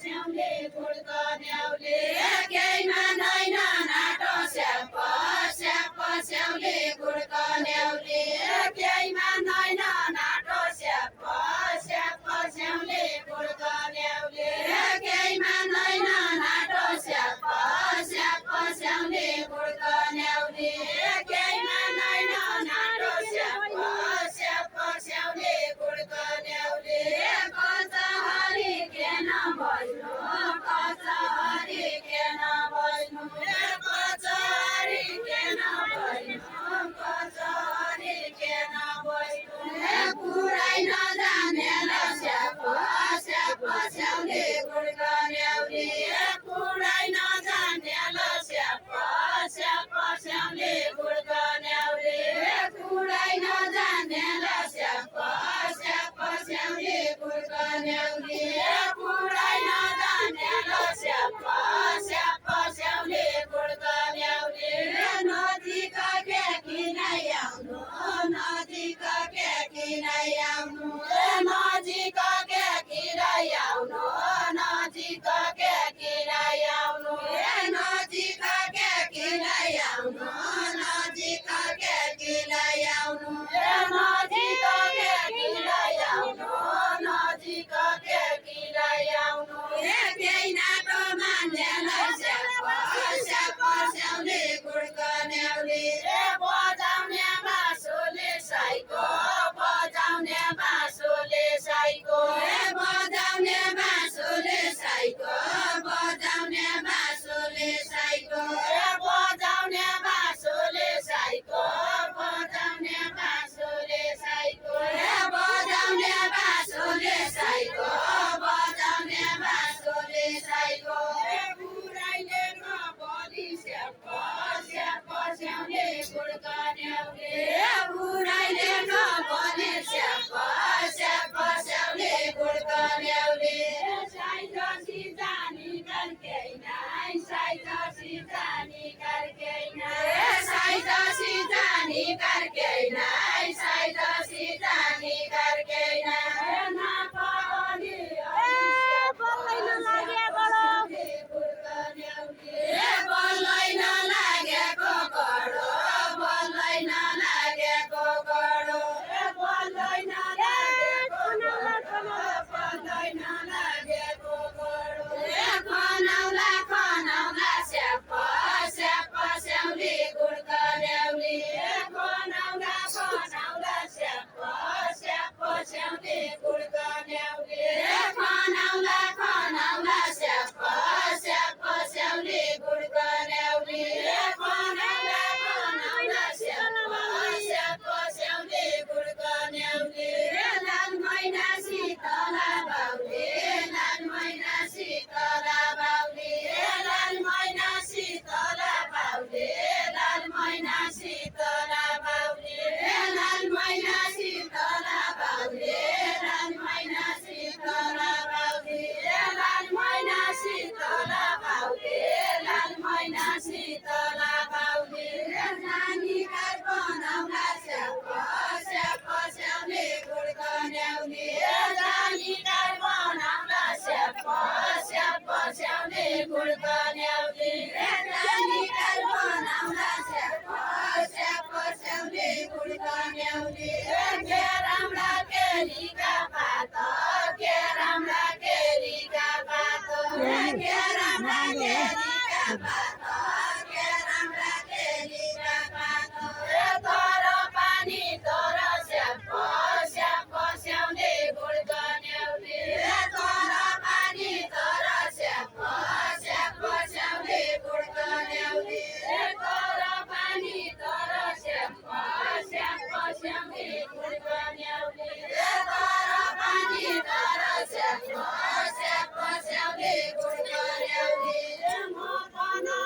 स्याउले गुड्कन्याउले केही मान्दैन नाटो स्याप स्याप स्याउले गुड्कन्याउले केही मान्दैन नाटो स्याप स्याप स्याउले गुड्कन्याउले केही मान्दैन नाटो स्याप स्याप स्याउले गुड्कन्याउले केही मान्दैन नाटो स्याप स्याप स्याउले गुड्कन्याउले कचहरी केन बस्नु कचहरी केन बस्नु कचहरी केन बस्नु कचहरी केन बस्नु पुरै नजानेला स्याप स्याप स्याउले गुड्कन्याउले पुरै नजानेला स्याप स्याप स्याउले गुड्कन्याउले पुरै नजानेला स्याप स्याप स्याउले गुड्कन्याउले पुरै नजानेला स्याप स्याप स्याउले गुड्कन्याउले नजिक के किन आउनु नजिक के किन आउनु नजिक के किन आउनु नजिक के किन आउनु नजिक के किन आउनु नजिक के किन आउनु नजिक के किन आउनु नजिक के किन आउनु केही नाटो मान्दैन स्याप स्याप स्याउले गुड्कन्याउले बजाउने बाँसुले साइको बजाउने बाँसुले साइको बजाउने बाँसुले साइको बजाउने बाँसुले साइको बजाउने बाँसुले साइको बजाउने बाँसुले साइको बजाउने बाँसुले साइको बजाउने बाँसुले साइको पुराइले नबोली स्याप स्याप स्याउले गुड्कन्याउले पुराइले नबोली स्याप स्याप स्याउले गुड्कन्याउले साइजसी जानी करके नाइ साइजसी जानी करके नाइ साइजसी जानी करके नाइ साइजसी जानी करके नाइ ना पानी बल्लै नलागेको गडो बल्लै नलागेको गडो बल्लै नलागेको बल्लै नलागेको गडो खनाउला खनाउला स्याप स्याप स्याउले गुड्कन्याउले खनाउला खनाउला स्याप स्याप स्याउले गुड्कन्याउले खनाउला खनाउला स्याप स्याप स्याउले गुड्कन्याउले खनाउला खनाउला स्याप स्याप स्याउले गुड्कन्याउले लाल मैना शीतला बाउले लाल मैना शीतला बाउले लाल मैना शीतला बाउले लाल मैना शीतला बाउले लाल मैना शीतला बाउले लाल मैना शीतला बाउले लाल मैना शीतला बाउले लाल मैना शीतला बाउले नानी घर बनाउला स्याप स्याप स्याउले गुड्कन्याउले नानी घर बनाउला स्याप स्याप स्याउले गुड्कन्याउले नानी घर बनाउला स्याप स्याप स्याउले गुड्कन्याउले के राम्रा केलीका पात के राम्रा केलीका पात के राम्रा केलीका पात के राम्रा केलीका पात तर पानी तर स्याप स्याप स्याउले गुड्कन्याउले तर पानी तर स्याप स्याप स्याउले गुड्कन्याउले तर पानी तर स्याप स्याप स्याउले गुड्कन्याउले तर पानी तर स्याप स्याप स्याउले गुड्कन्याउले म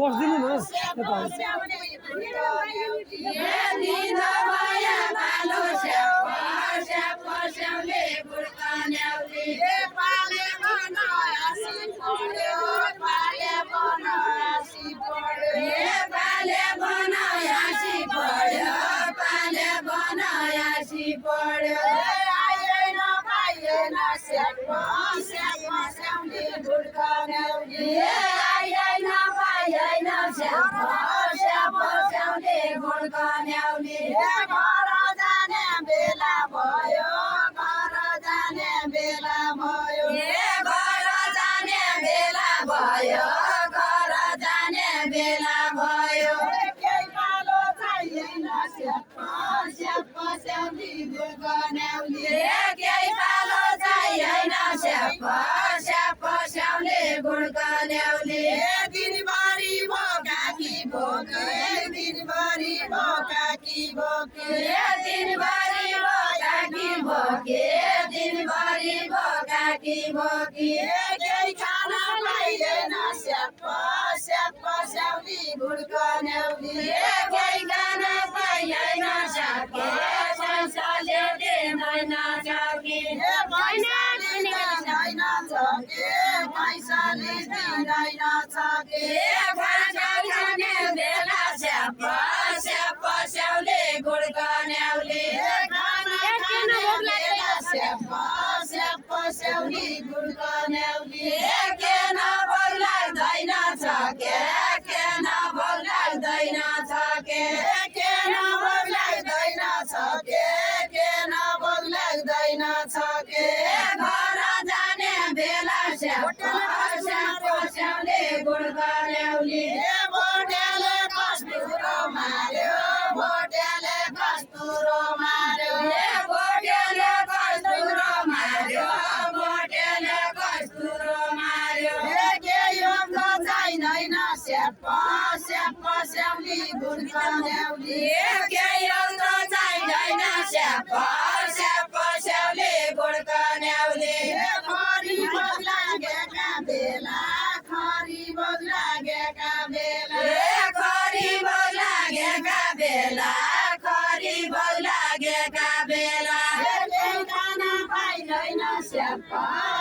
बस्दिनु न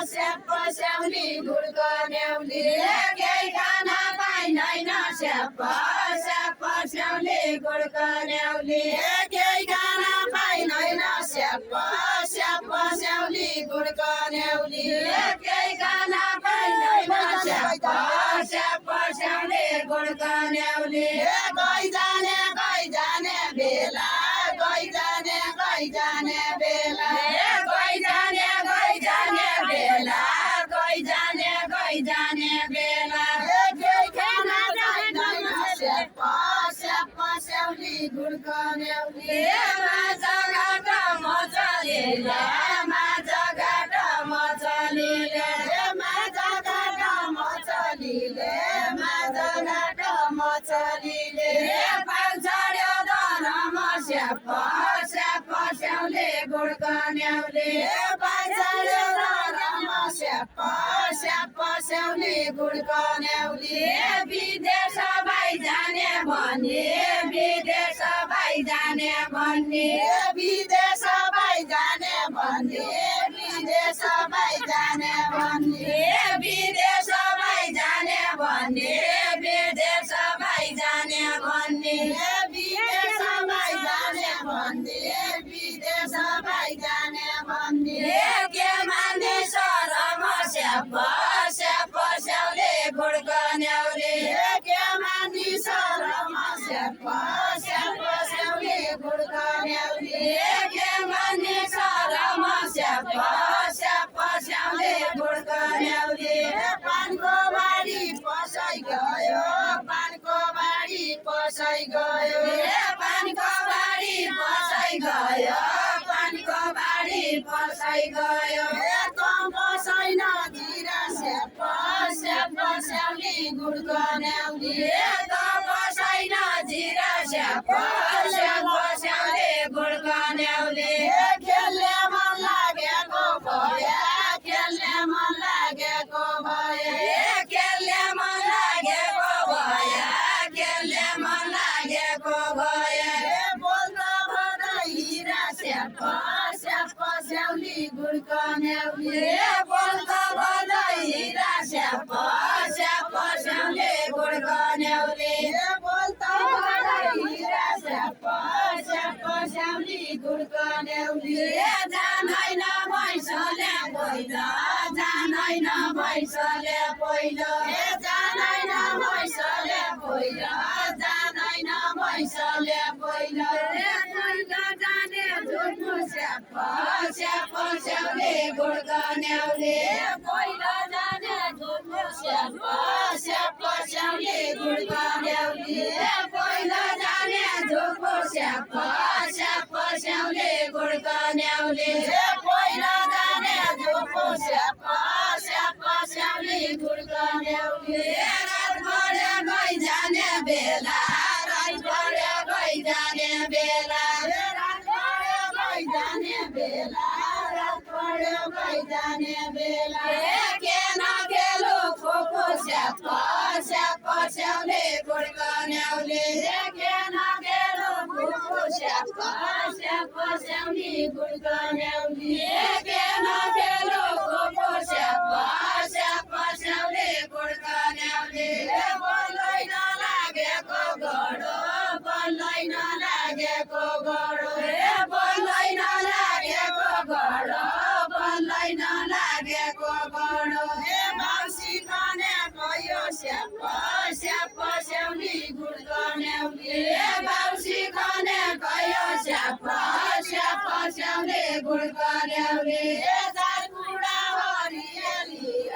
स्याप स्याउली गुडको न्याउली केही खान पाइँदैन स्याप स्याप स्याउली गुडको न्याउली केही खान पाइँदैन स्याप स्याप स्याउली गुडको न्याउली केही खान पाइँदैन स्याप स्याप स्याउली गुडको न्याउली गइ जाने बेला गइ जाने बेला गइ जाने बेला गइ जाने बेला केही खान पाइँदैन स्याप स्याप स्याउली गुडको न्याउली माझघाट मचलिले माझघाट मचलिले माझघाट मचलिले माझघाट मचलिले पाल्छड्यो दनमा स्याप स्याप स्याउले गुडको न्याउली पाल्छड्यो दनमा स्याप स्याप स्याउले गुडको न्याउली विदेश भाइ जाने भन्ने विदेश भाइ जाने भन्ने विदेश भाइ जाने भन्ने विदेश भाइ जाने भन्ने विदेश भाइ जाने भन्ने विदेश भाइ जाने भन्ने विदेश भाइ जाने भन्ने विदेश भाइ जाने भन्ने के मान्ने सरम स्याप स्याप स्याउले गुडको न्याउली के मान्ने सरम स्याप स्याप स्याउले गुडको न्याउली के मान्ने सरम स्याप स्याप स्याउले गुडको न्याउली पानको बारी पसै गयो पानको बारी पसै गयो पानको बारी पसै गयो पानको बारी पसै गयो कम पसैन जिरा स्याप स्याप स्याउली गुडको न्याउली कम पसैन जिरा स्याप स्याप स्याउली गुडको न्याउली खेल्ने मन लागेको भए खेल्ने मन लागेको भए खेल्ने मन लागेको भए खेल्ने मन लागेको भए बोल्दा भर्दा हिरा स्याप स्याप स्याउली गुडको न्याउली बोल्दा भर्दा हिरा स्याप स्याप स्याउली गुडको न्याउली बोल्दा भर्दा हिरा स्याप स्याप स्याउली गुडको न्याउली जान्दैन भैँसले पहिलो जान्दैन भैँसले पहिलो जान्दैन भैँसले पहिलो जान्दैन भैँसले पहिलो पहिलो जाने झुट्नु स्याप स्याप स्याउली गुडको न्याउली पहिलो जाने झुट्नु स्याप स्याप स्याउली गुडको न्याउली पहिलो जाने झुट्नु स्याप स्याप स्याउली गुडको न्याउली पहिलो जाने झुट्नु स्याप स्याप स्याउली गुडको न्याउली रात पढ्यो गइ जाने बेला रात पढ्यो गइ जाने बेला रात पढ्यो गइ जाने बेला रात पढ्यो गइ जाने बेला के नखेलु खोको स्याप स्याप स्याउली गुडको न्याउली के नखेलु खोको स्याप स्याप स्याउली गुडको न्याउली के नखेलु खोको स्याप स्याप स्याउली गुडको न्याउली बोल्दैन लागेको घडो बोल्दैन लागेको घडो बोल्दैन लागेको घडो बोल्दैन लागेको घडो माउसी कने गयो स्याप स्याप स्याउली गुडको न्याउली माउसी कने गयो स्याप स्याप स्याउली गुडको न्याउली चार कुडा हरियाली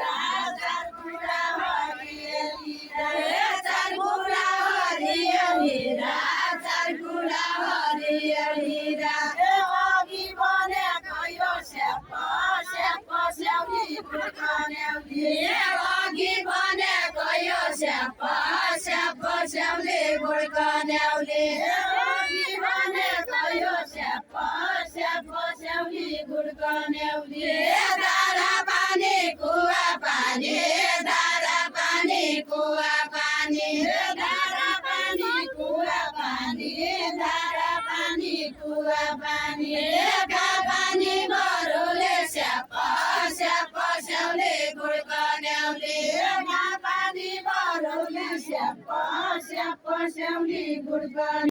चार कुडा हरियाली चार कुडा हरियाली चार कुडा हरियाली अघि बने गयो स्याप स्याप स्याउली गुडको न्याउली अघि बने गयो स्याप स्याप स्याउली गुडको न्याउली अघि बने गयो स्याप स्याप स्याउली गुडको न्याउली धारा पानी कुवा पानी धारा पानी कुवा पानी धारा पानी कुवा पानी धारा पानी कुवा पानी का पानी बरुले स्याप स्याप स्याउली गुडको